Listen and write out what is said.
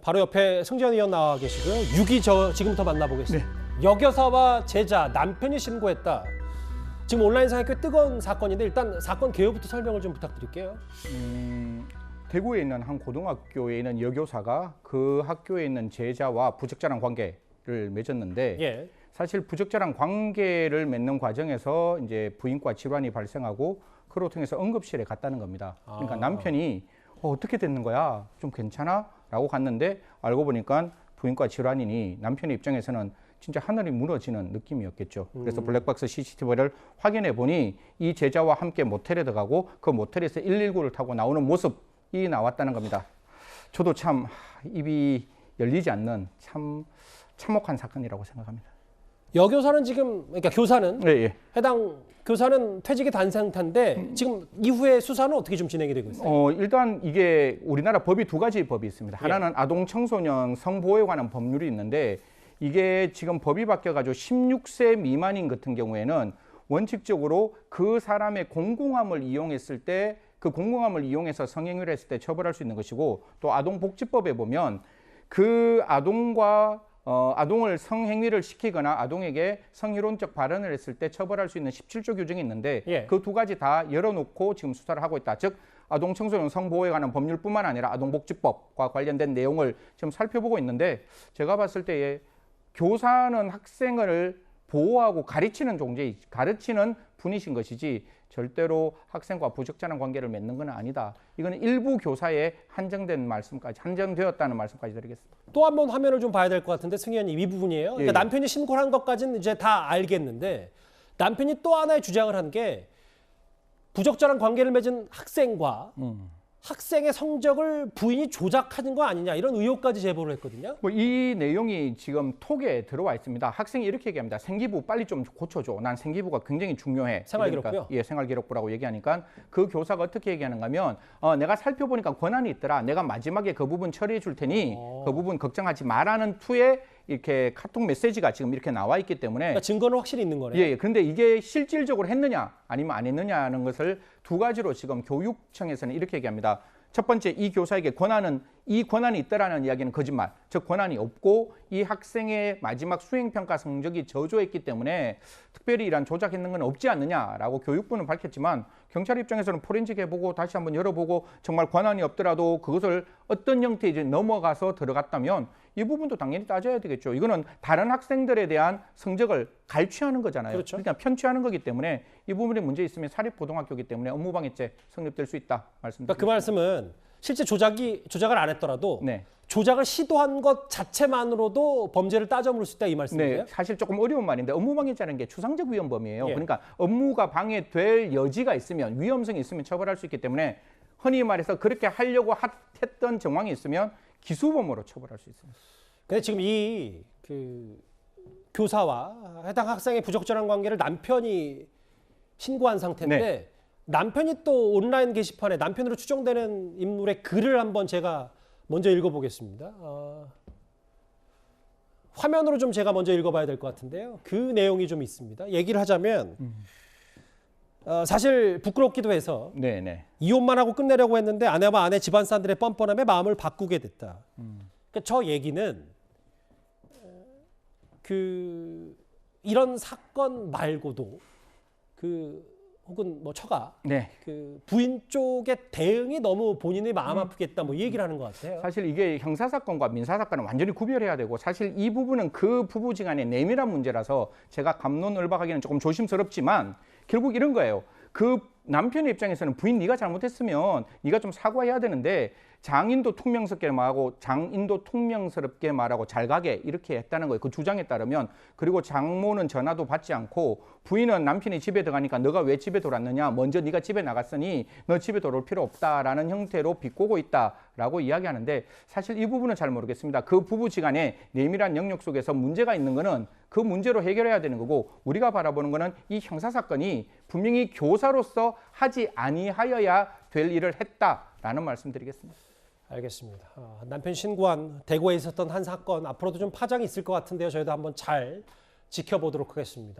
바로 옆에 승재현 의원 나와 계시고요. 6위 지금부터 만나보겠습니다. 네. 여교사와 제자, 남편이 신고했다. 지금 온라인상에 꽤 뜨거운 사건인데 일단 사건 개요부터 설명을 좀 부탁드릴게요. 대구에 있는 한 고등학교에 있는 여교사가 그 학교에 있는 제자와 부적절한 관계를 맺었는데 예. 사실 부적절한 관계를 맺는 과정에서 이제 부인과 질환이 발생하고 그로 통해서 응급실에 갔다는 겁니다. 그러니까 남편이 어떻게 됐는 거야? 좀 괜찮아? 라고 갔는데 알고 보니까 부인과 질환이니 남편의 입장에서는 진짜 하늘이 무너지는 느낌이었겠죠. 그래서 블랙박스 CCTV를 확인해 보니 이 제자와 함께 모텔에 들어가고 그 모텔에서 119를 타고 나오는 모습이 나왔다는 겁니다. 저도 참 입이 열리지 않는 참 참혹한 사건이라고 생각합니다. 여교사는 지금 그러니까 교사는 예. 해당 교사는 퇴직이 단 상태인데 지금 이후에 수사는 어떻게 좀 진행이 되고 있어요? 일단 이게 우리나라 법이 두 가지 법이 있습니다. 하나는 예. 아동 청소년 성보호에 관한 법률이 있는데 이게 지금 법이 바뀌어가지고 16세 미만인 같은 경우에는 원칙적으로 그 사람의 공공함을 이용했을 때 그 공공함을 이용해서 성행위를 했을 때 처벌할 수 있는 것이고 또 아동복지법에 보면 그 아동을 성행위를 시키거나 아동에게 성희롱적 발언을 했을 때 처벌할 수 있는 17조 규정이 있는데 예. 그 두 가지 다 열어놓고 지금 수사를 하고 있다. 즉 아동 청소년 성보호에 관한 법률뿐만 아니라 아동복지법과 관련된 내용을 지금 살펴보고 있는데 제가 봤을 때에 교사는 학생을 보호하고 가르치는 분이신 것이지 절대로 학생과 부적절한 관계를 맺는 건 아니다. 이거는 일부 교사의 한정되었다는 말씀까지 드리겠습니다. 또 한 번 화면을 좀 봐야 될 것 같은데 승현님 이 부분이에요. 그러니까 예. 남편이 신고를 한 것까지는 이제 다 알겠는데 남편이 또 하나의 주장을 한 게 부적절한 관계를 맺은 학생과 학생의 성적을 부인이 조작하는 거 아니냐 이런 의혹까지 제보를 했거든요. 이 내용이 지금 톡에 들어와 있습니다. 학생이 이렇게 얘기합니다. 생기부 빨리 좀 고쳐줘. 난 생기부가 굉장히 중요해. 생활기록부요? 그러니까, 예, 생활기록부라고 얘기하니까 그 교사가 어떻게 얘기하는가 하면 내가 살펴보니까 권한이 있더라. 내가 마지막에 그 부분 처리해 줄 테니 그 부분 걱정하지 마라는 투에 이렇게 카톡 메시지가 지금 이렇게 나와 있기 때문에 그러니까 증거는 확실히 있는 거네요. 예, 그런데 이게 실질적으로 했느냐 아니면 안 했느냐는 것을 두 가지로 지금 교육청에서는 이렇게 얘기합니다. 첫 번째, 이 교사에게 이 권한이 있다라는 이야기는 거짓말. 즉 권한이 없고 이 학생의 마지막 수행평가 성적이 저조했기 때문에 특별히 이런 조작했는 건 없지 않느냐라고 교육부는 밝혔지만 경찰 입장에서는 포렌식 해보고 다시 한번 열어보고 정말 권한이 없더라도 그것을 어떤 형태에 이제 넘어가서 들어갔다면 이 부분도 당연히 따져야 되겠죠. 이거는 다른 학생들에 대한 성적을 갈취하는 거잖아요. 그렇죠. 그러니까 편취하는 거기 때문에 이 부분에 문제 있으면 사립고등학교이기 때문에 업무방해죄 성립될 수 있다 말씀드립니다. 그러니까 그 말씀은 실제 조작을 안 했더라도 네. 조작을 시도한 것 자체만으로도 범죄를 따져 물을 수 있다 이 말씀이에요? 네, 사실 조금 어려운 말인데 업무방해죄라는 게 추상적 위헌범이에요. 예. 그러니까 업무가 방해될 여지가 있으면 위험성이 있으면 처벌할 수 있기 때문에 흔히 말해서 그렇게 하려고 했던 정황이 있으면 기수범으로 처벌할 수 있습니다. 근데 지금 이 교사와 해당 학생의 부적절한 관계를 남편이 신고한 상태인데 네. 남편이 또 온라인 게시판에 남편으로 추정되는 인물의 글을 한번 제가 먼저 읽어보겠습니다. 화면으로 좀 제가 먼저 읽어봐야 될 것 같은데요. 그 내용이 좀 있습니다. 얘기를 하자면 사실 부끄럽기도 해서 네. 이혼만 하고 끝내려고 했는데 아내와 아내 집안 사람들의 뻔뻔함에 마음을 바꾸게 됐다. 그러니까 저 얘기는 이런 사건 말고도 혹은 뭐 처가 네. 부인 쪽의 대응이 너무 본인의 마음 아프겠다 뭐 이 얘기를 하는 것 같아요. 사실 이게 형사사건과 민사사건은 완전히 구별해야 되고 사실 이 부분은 그 부부지간의 내밀한 문제라서 제가 감론을박하기는 조금 조심스럽지만 결국 이런 거예요. 그 남편의 입장에서는 부인 네가 잘못했으면 네가 좀 사과해야 되는데 장인도 퉁명스럽게 말하고 잘 가게 이렇게 했다는 거예요. 그 주장에 따르면. 그리고 장모는 전화도 받지 않고 부인은 남편이 집에 들어가니까 너가 왜 집에 들어왔느냐. 먼저 네가 집에 나갔으니 너 집에 들어올 필요 없다라는 형태로 비꼬고 있다라고 이야기하는데 사실 이 부분은 잘 모르겠습니다. 그 부부지간의 내밀한 영역 속에서 문제가 있는 거는 그 문제로 해결해야 되는 거고 우리가 바라보는 거는 이 형사사건이 분명히 교사로서 하지 아니하여야 될 일을 했다라는 말씀드리겠습니다. 알겠습니다. 남편 신고한 대구에 있었던 한 사건 앞으로도 좀 파장이 있을 것 같은데요. 저희도 한번 잘 지켜보도록 하겠습니다.